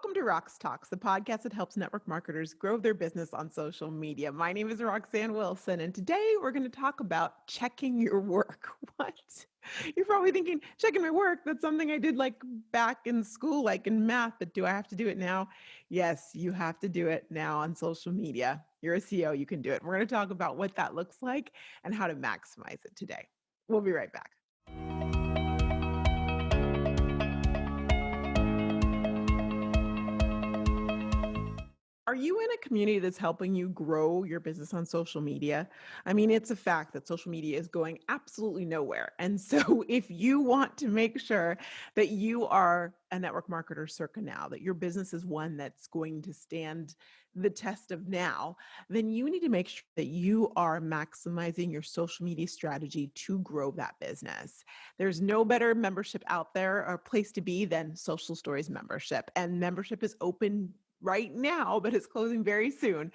Welcome to Roxtalks, the podcast that helps network marketers grow their business on social media. My name is Roxanne Wilson, and today we're going to talk about checking your work. What? You're probably thinking, checking my work, that's something I did like back in school, like in math, but do I have to do it now? Yes, you have to do it now on social media. You're a CEO, you can do it. We're going to talk about what that looks like and how to maximize it today. We'll be right back. Are you in a community that's helping you grow your business on social media? I mean, it's a fact that social media is going absolutely nowhere. And so, if you want to make sure that you are a network marketer circa now, that your business is one that's going to stand the test of now, then you need to make sure that you are maximizing your social media strategy to grow that business. There's no better membership out there or place to be than Social Stories membership. And membership is open right now, but it's closing very soon.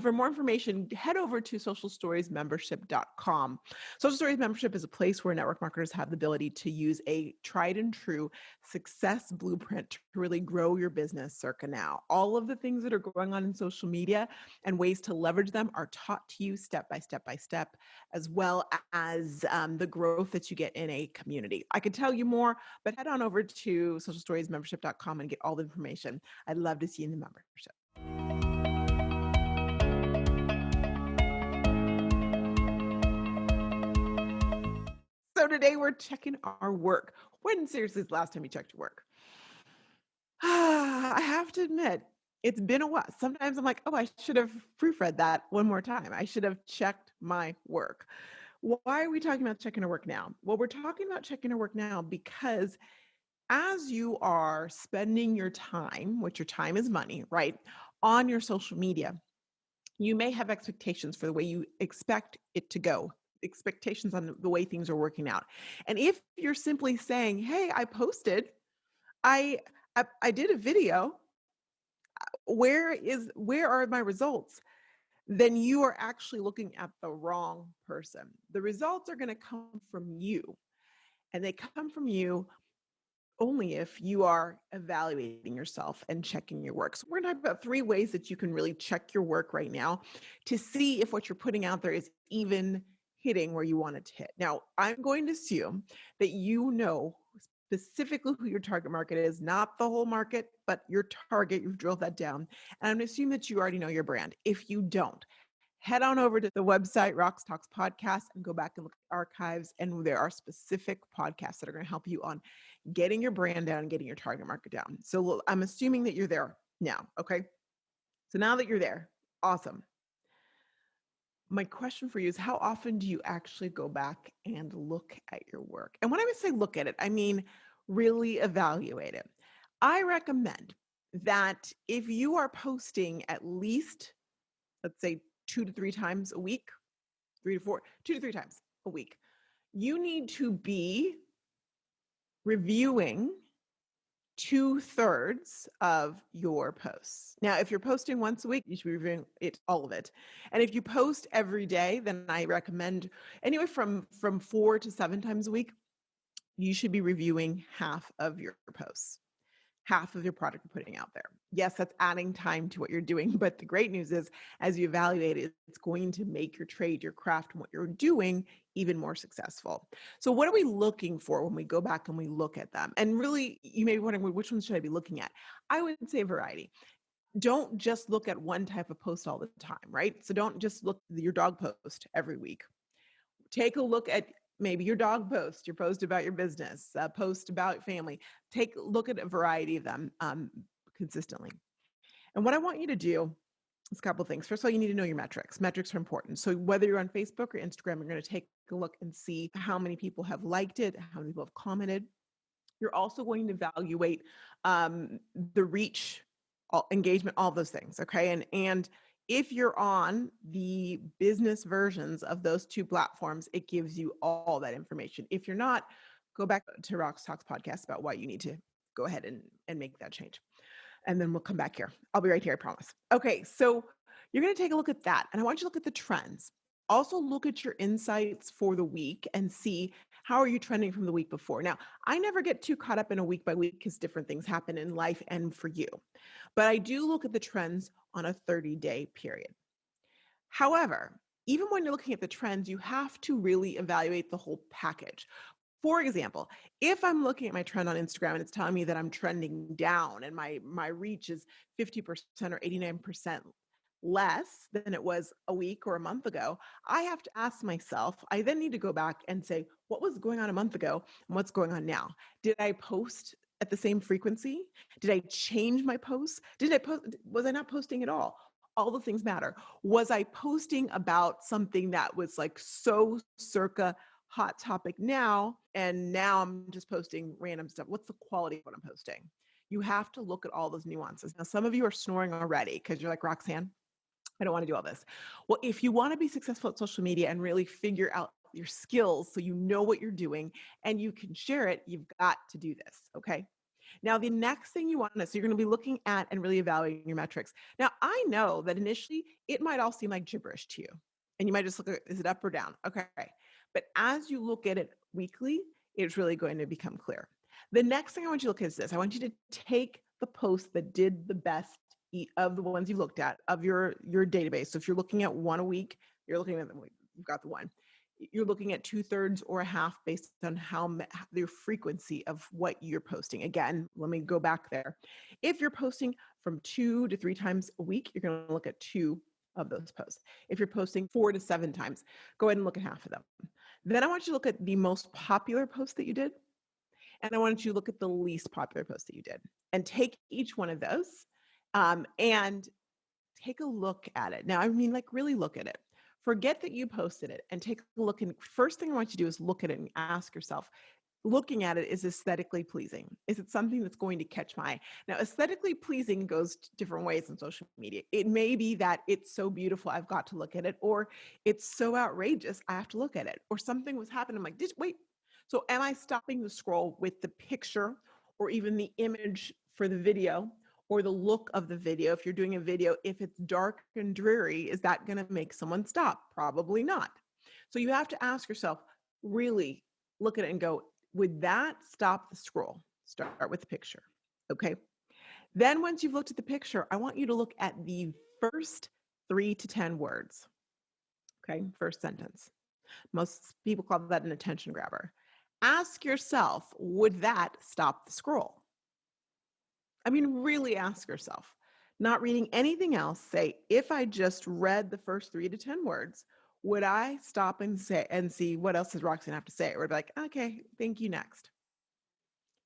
For more information, head over to socialstoriesmembership.com. Social Stories Membership is a place where network marketers have the ability to use a tried and true success blueprint to really grow your business circa now. All of the things that are going on in social media and ways to leverage them are taught to you step by step by step, as well as the growth that you get in a community. I could tell you more, but head on over to socialstoriesmembership.com and get all the information. I'd love to see you in the membership. So today we're checking our work. When seriously is the last time you checked your work? I have to admit, it's been a while. Sometimes I'm like, oh, I should have proofread that one more time. I should have checked my work. Why are we talking about checking our work now? Well, we're talking about checking our work now because as you are spending your time, which your time is money, right, on your social media, you may have expectations for the way you expect it to go, expectations on the way things are working out. And if you're simply saying, hey, I posted, I I did a video, where are my results? Then you are actually looking at the wrong person. The results are going to come from you, and they come from you only if you are evaluating yourself and checking your work. So we're going to talk about 3 ways that you can really check your work right now to see if what you're putting out there is even hitting where you want it to hit. Now, I'm going to assume that you know specifically who your target market is, not the whole market, but your target. You've drilled that down. And I'm going to assume that you already know your brand. If you don't, head on over to the website, Roxtalks Podcast, and go back and look at archives. And there are specific podcasts that are going to help you on getting your brand down and getting your target market down. So I'm assuming that you're there now. Okay. So now that you're there, awesome. My question for you is, how often do you actually go back and look at your work? And when I would say look at it, I mean really evaluate it. I recommend that if you are posting at least, let's say 2 to 3 times a week, 3 to 4, 2 to 3 times a week, you need to be reviewing 2/3 of your posts. Now, if you're posting once a week, you should be reviewing all of it. And if you post every day, then I recommend anywhere from 4 to 7 times a week, you should be reviewing half of your posts, half of your product you're putting out there. Yes, that's adding time to what you're doing, but the great news is as you evaluate it, it's going to make your trade, your craft, and what you're doing even more successful. So what are we looking for when we go back and we look at them? And really, you may be wondering, well, which ones should I be looking at? I would say a variety. Don't just look at one type of post all the time, right? So don't just look at your dog post every week. Take a look at maybe your dog post, your post about your business, a post about family. Take a look at a variety of them consistently. And what I want you to do is a couple of things. First of all, you need to know your metrics. Metrics are important. So whether you're on Facebook or Instagram, you're going to take a look and see how many people have liked it, how many people have commented. You're also going to evaluate the reach, engagement, all those things. Okay. And if you're on the business versions of those 2 platforms, it gives you all that information. If you're not, go back to Roxtalks podcast about why you need to go ahead and make that change. And then we'll come back here. I'll be right here, I promise. Okay, so you're going to take a look at that. And I want you to look at the trends. Also look at your insights for the week and see how are you trending from the week before. Now, I never get too caught up in a week by week because different things happen in life and for you. But I do look at the trends on a 30-day period. However, even when you're looking at the trends, you have to really evaluate the whole package. For example, if I'm looking at my trend on Instagram and it's telling me that I'm trending down and my reach is 50% or 89% less than it was a week or a month ago, I have to ask myself, I then need to go back and say, what was going on a month ago and what's going on now? Did I post at the same frequency? Did I change my posts? Was I not posting at all? All the things matter. Was I posting about something that was like so circa hot topic now, and now I'm just posting random stuff? What's the quality of what I'm posting? You have to look at all those nuances. Now, some of you are snoring already because you're like, Roxanne, I don't want to do all this. Well, if you want to be successful at social media and really figure out your skills so you know what you're doing and you can share it, you've got to do this. Okay. Now, the next thing you want to know, so you're going to be looking at and really evaluating your metrics. Now, I know that initially it might all seem like gibberish to you, and you might just look at, is it up or down? Okay. But as you look at it weekly, it's really going to become clear. The next thing I want you to look at is this. I want you to take the posts that did the best of the ones you've looked at of your database. So if you're looking at one a week, you're looking at you've got the one. You're looking at 2/3 or a half based on your frequency of what you're posting. Again, let me go back there. If you're posting from 2 to 3 times a week, you're going to look at 2 of those posts. If you're posting 4 to 7 times, go ahead and look at half of them. Then I want you to look at the most popular post that you did, and I want you to look at the least popular post that you did, and take each one of those and take a look at it. Now, I mean, like really look at it. Forget that you posted it and take a look. And first thing I want you to do is look at it and ask yourself, looking at it, is aesthetically pleasing? Is it something that's going to catch my eye? Now, aesthetically pleasing goes different ways on social media. It may be that it's so beautiful, I've got to look at it, or it's so outrageous, I have to look at it, or something was happening. I'm like, wait. So am I stopping the scroll with the picture or even the image for the video or the look of the video? If you're doing a video, if it's dark and dreary, is that going to make someone stop? Probably not. So you have to ask yourself, really look at it and go, would that stop the scroll? Start with the picture. Okay. Then once you've looked at the picture, I want you to look at the first 3 to 10 words. Okay. First sentence. Most people call that an attention grabber. Ask yourself, would that stop the scroll? I mean, really ask yourself. Not reading anything else, say, if I just read the first 3 to 10 words, would I stop and say and see what else does Roxanne have to say? Or be like, okay, thank you, next.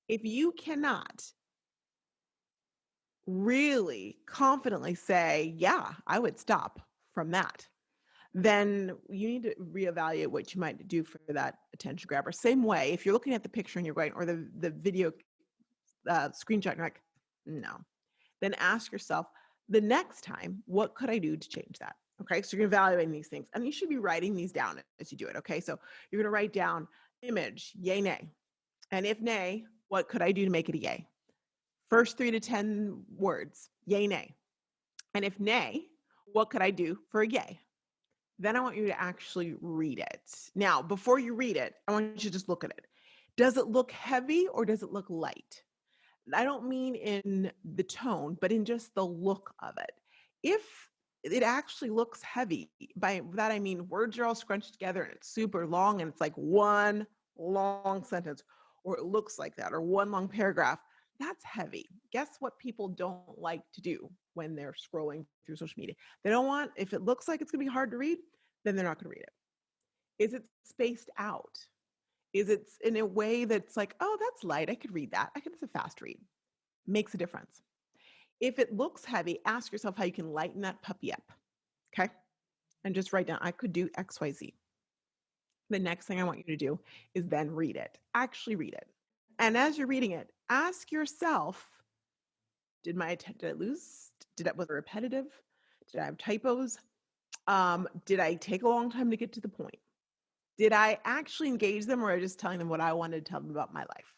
If you cannot really confidently say, yeah, I would stop from that, then you need to reevaluate what you might do for that attention grabber. Same way, if you're looking at the picture and you're going, or the video screenshot, and you're like, no, then ask yourself, the next time, what could I do to change that? Okay, so you're evaluating these things, and you should be writing these down as you do it. Okay, so you're going to write down image, yay, nay. And if nay, what could I do to make it a yay? First 3 to 10 words, yay, nay. And if nay, what could I do for a yay? Then I want you to actually read it. Now, before you read it, I want you to just look at it. Does it look heavy or does it look light? I don't mean in the tone, but in just the look of it. If it actually looks heavy, by that I mean words are all scrunched together and it's super long and it's like one long sentence, or it looks like that, or one long paragraph, that's heavy. Guess what people don't like to do when they're scrolling through social media? They don't want, if it looks like it's going to be hard to read, then they're not going to read it. Is it spaced out? Is it in a way that's like, oh, that's light, I could read that. It's a fast read. Makes a difference. If it looks heavy, ask yourself how you can lighten that puppy up. Okay. And just write down, I could do XYZ. The next thing I want you to do is then read it. Actually read it. And as you're reading it, ask yourself, did I lose? Was it repetitive? Did I have typos? Did I take a long time to get to the point? Did I actually engage them, or was I just telling them what I wanted to tell them about my life?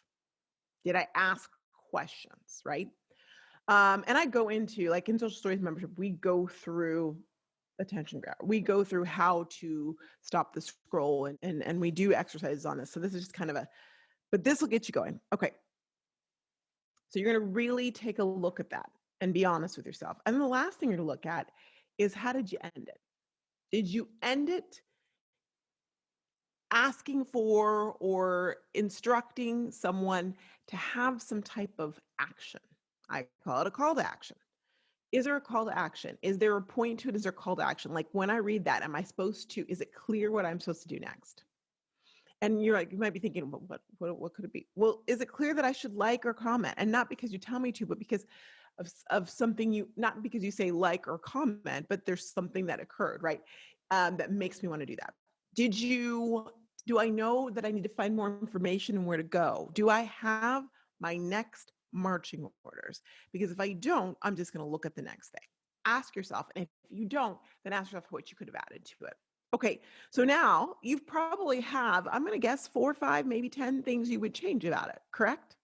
Did I ask questions, right? And I go into, like in Social Stories membership, we go through attention grabber. We go through how to stop the scroll and we do exercises on this. So this is just kind of but this will get you going. Okay. So you're going to really take a look at that and be honest with yourself. And the last thing you're going to look at is, how did you end it? Did you end it asking for or instructing someone to have some type of action? I call it a call to action. Is there a call to action? Is there a point to it? Is there a call to action? Like, when I read that, am I supposed to, is it clear what I'm supposed to do next? And you're like, you might be thinking, well, what could it be? Well, is it clear that I should like or comment? And not because you tell me to, but because of something not because you say like or comment, but there's something that occurred, right? That makes me want to do that. Do I know that I need to find more information and where to go? Do I have my next marching orders? Because if I don't, I'm just going to look at the next thing. Ask yourself. And if you don't, then ask yourself what you could have added to it. Okay, so now you probably have, I'm going to guess 4, 5, maybe 10 things you would change about it, correct?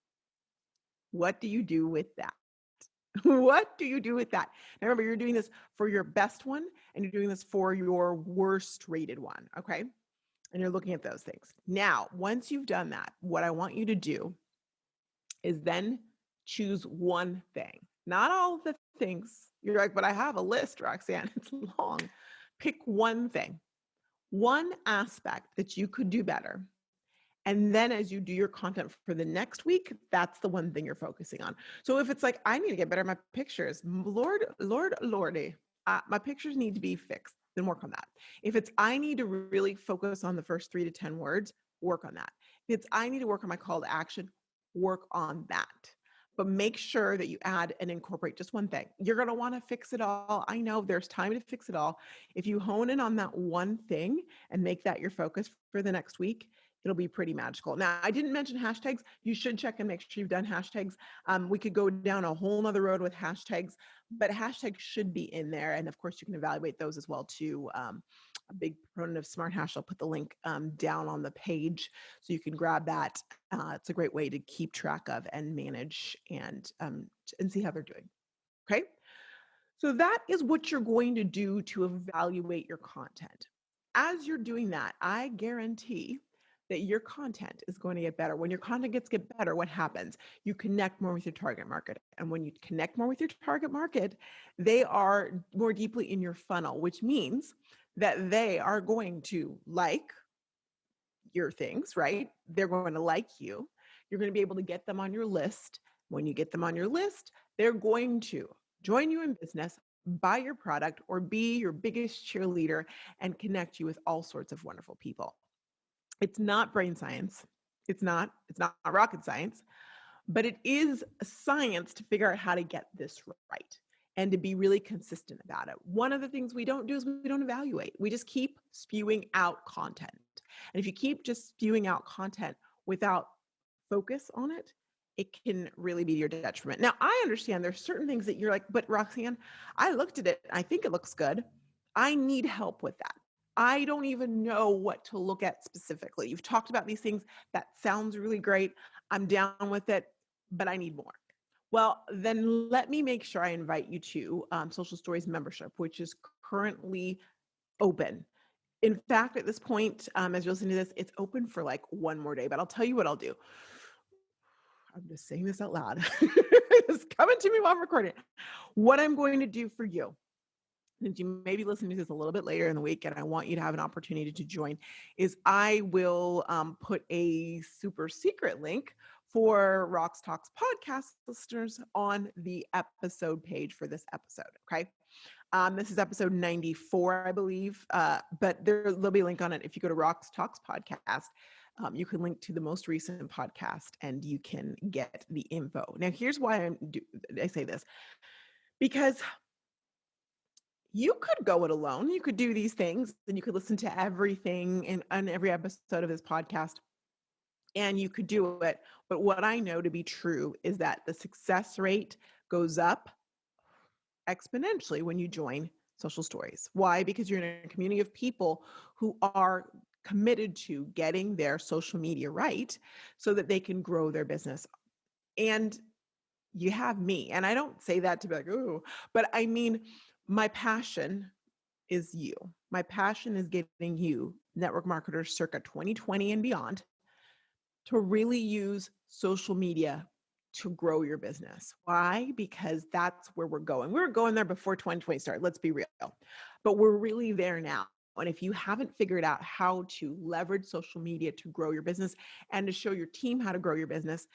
What do you do with that? What do you do with that? Now remember, you're doing this for your best one and you're doing this for your worst rated one, okay? And you're looking at those things. Now, once you've done that, what I want you to do is then choose one thing, not all of the things. You're like, but I have a list, Roxanne. It's long. Pick one thing, one aspect that you could do better. And then as you do your content for the next week, that's the one thing you're focusing on. So if it's like, I need to get better at my pictures, Lordy, my pictures need to be fixed, then work on that. If it's, I need to really focus on the first 3 to 10 words, work on that. If it's, I need to work on my call to action, work on that. But make sure that you add and incorporate just one thing. You're going to want to fix it all. I know there's time to fix it all. If you hone in on that one thing and make that your focus for the next week, it'll be pretty magical. Now, I didn't mention hashtags. You should check and make sure you've done hashtags. We could go down a whole nother road with hashtags, but hashtags should be in there. And of course, you can evaluate those as well too. A big proponent of Smart Hash. I'll put the link down on the page so you can grab that. It's a great way to keep track of and manage and see how they're doing. Okay. So that is what you're going to do to evaluate your content. As you're doing that, I guarantee that your content is going to get better. When your content gets better, what happens? You connect more with your target market. And when you connect more with your target market, they are more deeply in your funnel, which means that they are going to like your things, right? They're going to like you. You're going to be able to get them on your list. When you get them on your list, they're going to join you in business, buy your product, or be your biggest cheerleader and connect you with all sorts of wonderful people. It's not brain science. It's not rocket science, but it is science to figure out how to get this right and to be really consistent about it. One of the things we don't do is we don't evaluate. We just keep spewing out content. And if you keep just spewing out content without focus on it, it can really be to your detriment. Now, I understand there's certain things that you're like, but Roxanne, I looked at it. I think it looks good. I need help with that. I don't even know what to look at specifically. You've talked about these things. That sounds really great. I'm down with it, but I need more. Well, then let me make sure I invite you to Social Stories membership, which is currently open. In fact, at this point, as you're listening to this, it's open for like one more day, but I'll tell you what I'll do. I'm just saying this out loud. It's coming to me while I'm recording. What I'm going to do for you, since you may be listening to this a little bit later in the week and I want you to have an opportunity to join, is I will put a super secret link for Roxtalks podcast listeners on the episode page for this episode. Okay. This is episode 94, I believe, but there'll be a link on it. If you go to Roxtalks podcast, you can link to the most recent podcast and you can get the info. Now, here's why I say this, because you could go it alone. You could do these things and you could listen to everything on every episode of this podcast and you could do it. But what I know to be true is that the success rate goes up exponentially when you join Social Stories. Why? Because you're in a community of people who are committed to getting their social media right so that they can grow their business. And you have me. And I don't say that to be like, oh, but I mean, my passion is you. My passion is getting you, network marketers circa 2020 and beyond, to really use social media to grow your business. Why? Because that's where we're going. We were going there before 2020 started, let's be real. But we're really there now. And if you haven't figured out how to leverage social media to grow your business and to show your team how to grow your business,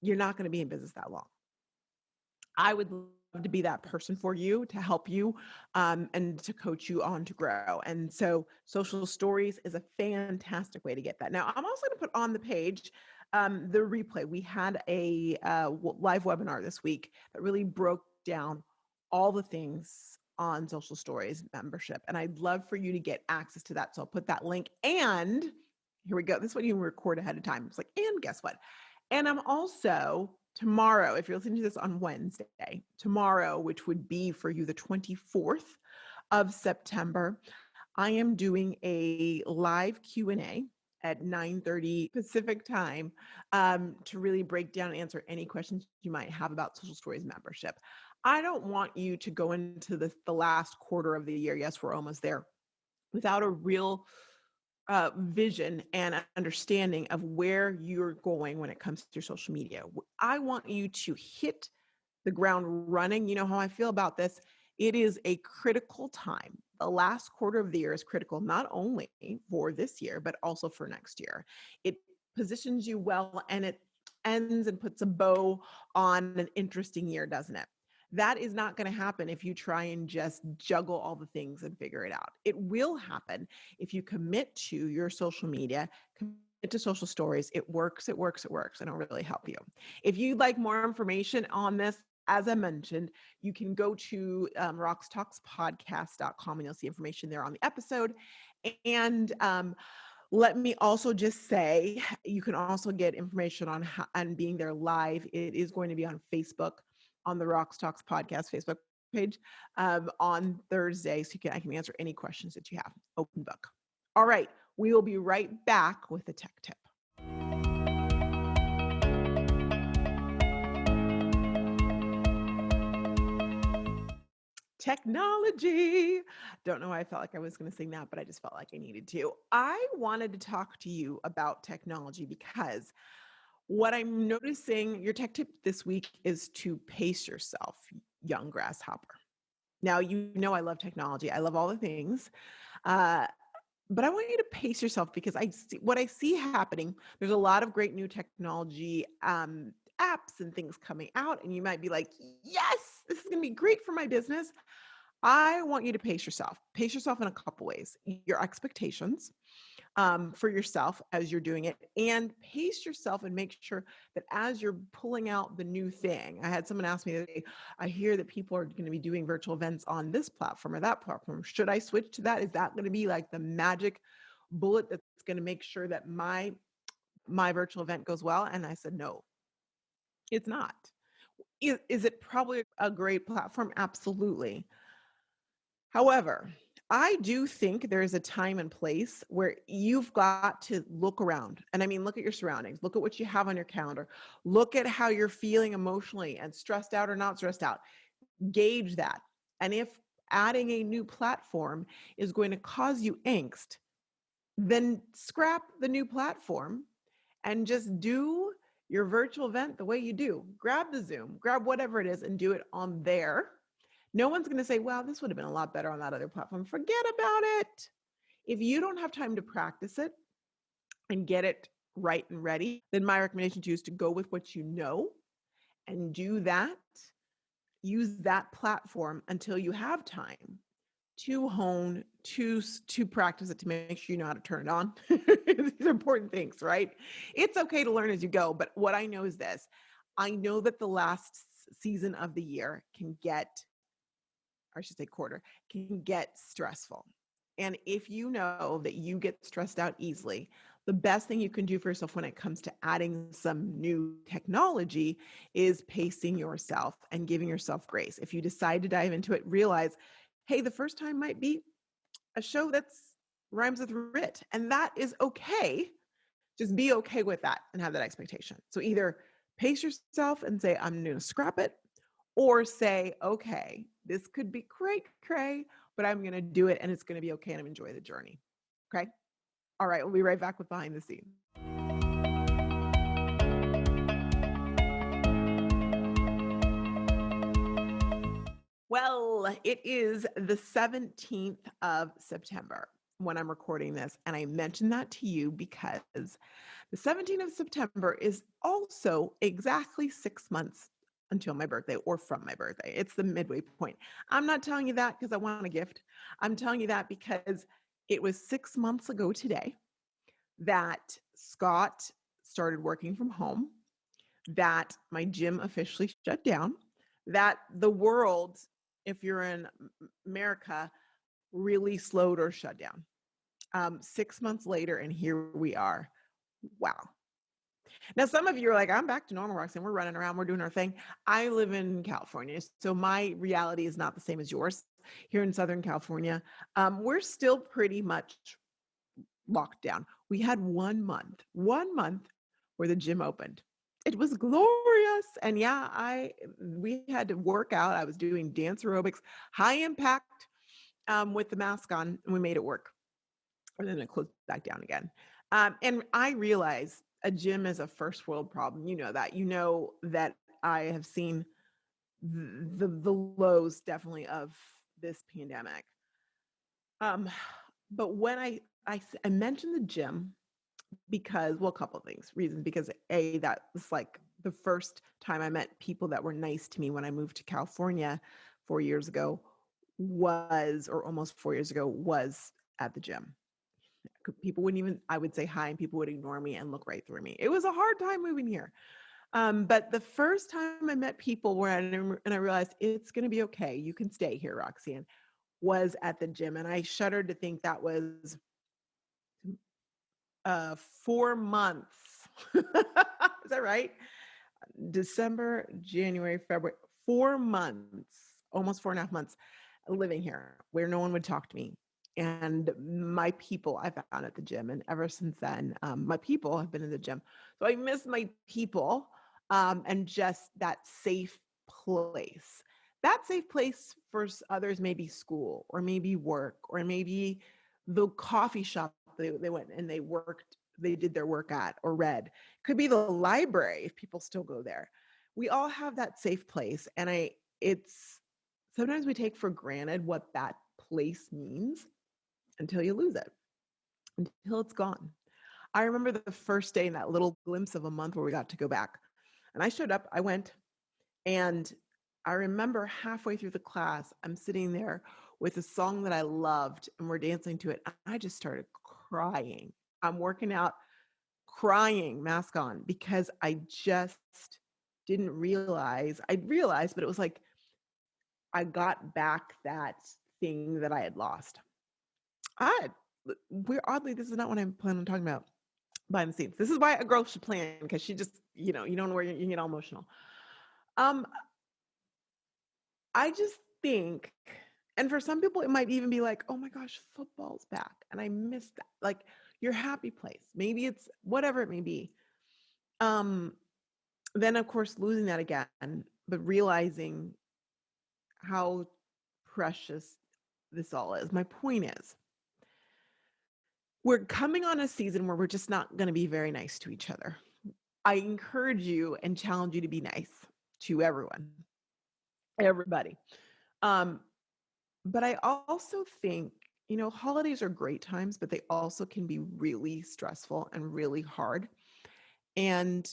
you're not going to be in business that long. I would love to be that person for you, to help you, and to coach you on to grow. And so social stories is a fantastic way to get that. Now, I'm also going to put on the page the replay. We had a live webinar this week that really broke down all the things on social stories membership. And I'd love for you to get access to that. So I'll put that link. And here we go. This one you can record ahead of time. It's like, and guess what? And I'm also tomorrow, if you're listening to this on Wednesday, tomorrow, which would be for you the 24th of September, I am doing a live Q&A at 9:30 Pacific time to really break down and answer any questions you might have about Social Stories membership. I don't want you to go into the last quarter of the year. Yes, we're almost there, without a real vision and understanding of where you're going when it comes to your social media. I want you to hit the ground running. You know how I feel about this. It is a critical time. The last quarter of the year is critical, not only for this year, but also for next year. It positions you well, and it ends and puts a bow on an interesting year, doesn't it? That is not going to happen if you try and just juggle all the things and figure it out. It will happen if you commit to your social media, commit to social stories. It works, it works, it works, and it'll really help you. If you'd like more information on this, as I mentioned, you can go to roxtalkspodcast.com and you'll see information there on the episode. And let me also just say, you can also get information on how, on being there live. It is going to be on Facebook, on the Roxtalks podcast Facebook page on Thursday. So I can answer any questions that you have. Open book. All right. We will be right back with a tech tip. Technology. Don't know why I felt like I was going to sing that, but I just felt like I needed to. I wanted to talk to you about technology because what I'm noticing, your tech tip this week is to pace yourself, young grasshopper. Now, you know I love technology. I love all the things. Uh, but I want you to pace yourself because what I see happening, there's a lot of great new technology apps and things coming out, and you might be like, yes, this is going to be great for my business. I want you to pace yourself. Pace yourself in a couple ways. Your expectations for yourself as you're doing it, and pace yourself and make sure that as you're pulling out the new thing. I had someone ask me the other day, I hear that people are going to be doing virtual events on this platform or that platform. Should I switch to that? Is that going to be like the magic bullet that's going to make sure that my virtual event goes well? And I said, no, it's not. Is it probably a great platform? Absolutely. However, I do think there's a time and place where you've got to look around. And I mean, look at your surroundings, look at what you have on your calendar, look at how you're feeling emotionally and stressed out or not stressed out. Gauge that. And if adding a new platform is going to cause you angst, then scrap the new platform and just do your virtual event the way you do. Grab the Zoom, grab whatever it is, and do it on there. No one's going to say, wow, this would have been a lot better on that other platform. Forget about it. If you don't have time to practice it and get it right and ready, then my recommendation to you is to go with what you know and do that. Use that platform until you have time to hone, to practice it, to make sure you know how to turn it on. These are important things, right? It's okay to learn as you go. But what I know is this. I know that the last season of the year can get, or I should say quarter, can get stressful. And if you know that you get stressed out easily, the best thing you can do for yourself when it comes to adding some new technology is pacing yourself and giving yourself grace. If you decide to dive into it, realize, hey, the first time might be a show that's rhymes with Rit, and that is okay. Just be okay with that and have that expectation. So either pace yourself and say, I'm going to scrap it, or say, okay, this could be great, cray, but I'm going to do it and it's going to be okay and I'm enjoy the journey. Okay. All right. We'll be right back with behind the scenes. Well, it is the 17th of September when I'm recording this. And I mentioned that to you because the 17th of September is also exactly 6 months until my birthday or from my birthday. It's the midway point. I'm not telling you that because I want a gift. I'm telling you that because it was 6 months ago today that Scott started working from home, that my gym officially shut down, that the world, if you're in America, really slowed or shut down. 6 months later, and here we are. Wow. Now, some of you are like, I'm back to normal, Roxanne. We're running around, we're doing our thing. I live in California, so my reality is not the same as yours. Here in Southern California, we're still pretty much locked down. We had 1 month where the gym opened. It was glorious. And yeah, we had to work out. I was doing dance aerobics, high impact, with the mask on, and we made it work. And then it closed back down again. And I realize a gym is a first world problem. You know that. You know that I have seen the lows definitely of this pandemic. But when I mentioned the gym because, well, a couple of things, reasons, because that was like the first time I met people that were nice to me when I moved to California 4 years ago or almost 4 years ago, was at the gym. People wouldn't even, I would say hi and people would ignore me and look right through me. It was a hard time moving here. But the first time I met people and I realized it's going to be okay, you can stay here, Roxanne, was at the gym. And I shuddered to think that was 4 months. Is that right? December, January, February, 4 months, almost 4.5 months living here where no one would talk to me. And my people I found at the gym. And ever since then, my people have been in the gym. So I miss my people, and just that safe place. That safe place for others, maybe school or maybe work or maybe the coffee shop they went and they did their work at or read. Could be the library if people still go there. We all have that safe place. And it's sometimes we take for granted what that place means until you lose it, until it's gone. I remember the first day in that little glimpse of a month where we got to go back. And I showed up, I went, and I remember halfway through the class, I'm sitting there with a song that I loved and we're dancing to it. And I just started crying. I'm working out, crying, mask on, because I just didn't realize. I realized, but it was like I got back that thing that I had lost. We're oddly, this is not what I'm planning on talking about behind the scenes. This is why a girl should plan, because she just, you don't know where you get all emotional. Um, I just think, and for some people, it might even be like, oh my gosh, football's back. And I miss that. Like your happy place. Maybe it's whatever it may be. Um, then of course, losing that again, but realizing how precious this all is. My point is, we're coming on a season where we're just not going to be very nice to each other. I encourage you and challenge you to be nice to everybody. Um, but I also think, holidays are great times, but they also can be really stressful and really hard. And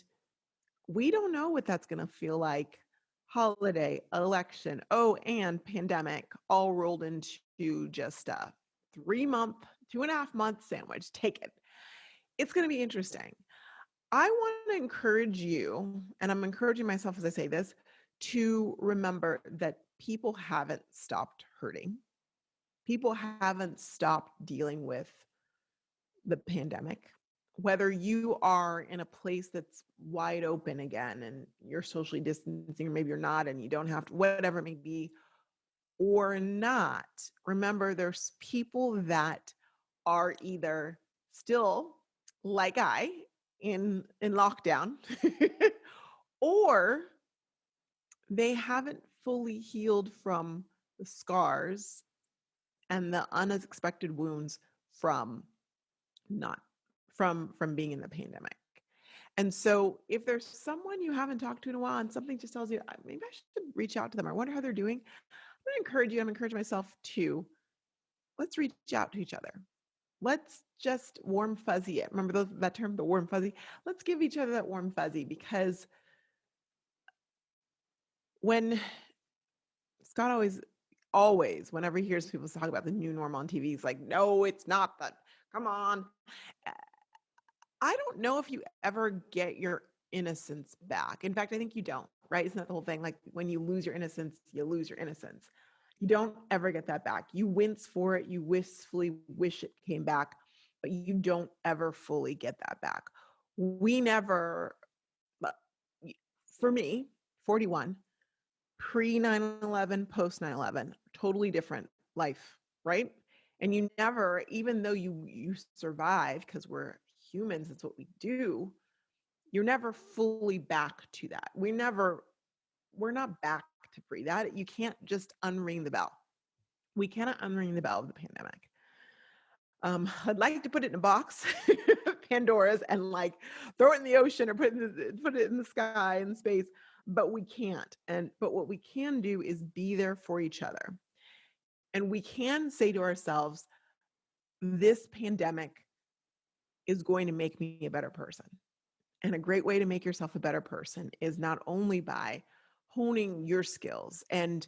we don't know what that's going to feel like. Holiday, election, and pandemic all rolled into just a 3 month, 2.5 month sandwich. Take it. It's going to be interesting. I want to encourage you, and I'm encouraging myself as I say this, to remember that people haven't stopped hurting. People haven't stopped dealing with the pandemic. Whether you are in a place that's wide open again and you're socially distancing, or maybe you're not and you don't have to, whatever it may be, or not, remember there's people that are either still, like I, in lockdown, or they haven't fully healed from the scars and the unexpected wounds from not from being in the pandemic. And so if there's someone you haven't talked to in a while and something just tells you, maybe I should reach out to them. I wonder how they're doing. I'm going to encourage you. I'm encouraging myself to let's reach out to each other. Let's just warm fuzzy it. Remember that term, the warm fuzzy? Let's give each other that warm fuzzy, because when Scott always, whenever he hears people talk about the new normal on TV, he's like, no, it's not that. Come on. I don't know if you ever get your innocence back. In fact, I think you don't, right? Isn't that the whole thing? Like when you lose your innocence, you lose your innocence. You don't ever get that back. You wince for it. You wistfully wish it came back, but you don't ever fully get that back. We never, for me, 41, pre 9/11, post 9/11, totally different life, right? And you never, even though you survive, because we're humans, it's what we do, you're never fully back to that. We're not back to pre that. You can't just unring the bell. We cannot unring the bell of the pandemic. I'd like to put it in a box, Pandora's, and like throw it in the ocean or put it in the sky in space, but we can't. But what we can do is be there for each other. And we can say to ourselves, this pandemic is going to make me a better person. And a great way to make yourself a better person is not only by honing your skills and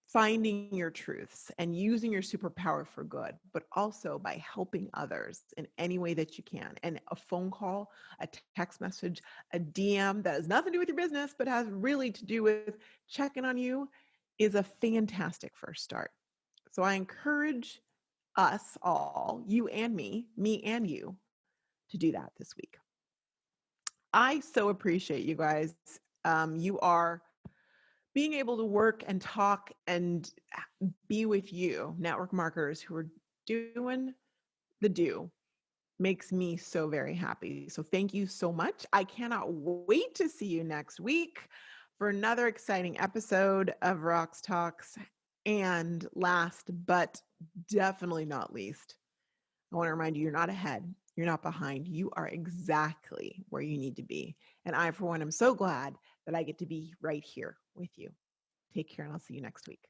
finding your truths and using your superpower for good, but also by helping others in any way that you can. And a phone call, a text message, a DM that has nothing to do with your business, but has really to do with checking on you is a fantastic first start. So I encourage us all, you and me and you, to do that this week. I so appreciate you guys. You are being able to work and talk and be with you, network marketers who are doing the do, makes me so very happy. So thank you so much. I cannot wait to see you next week for another exciting episode of Roxtalks. And last but definitely not least, I want to remind you, you're not ahead. You're not behind. You are exactly where you need to be. And I, for one, am so glad that I get to be right here with you. Take care, and I'll see you next week.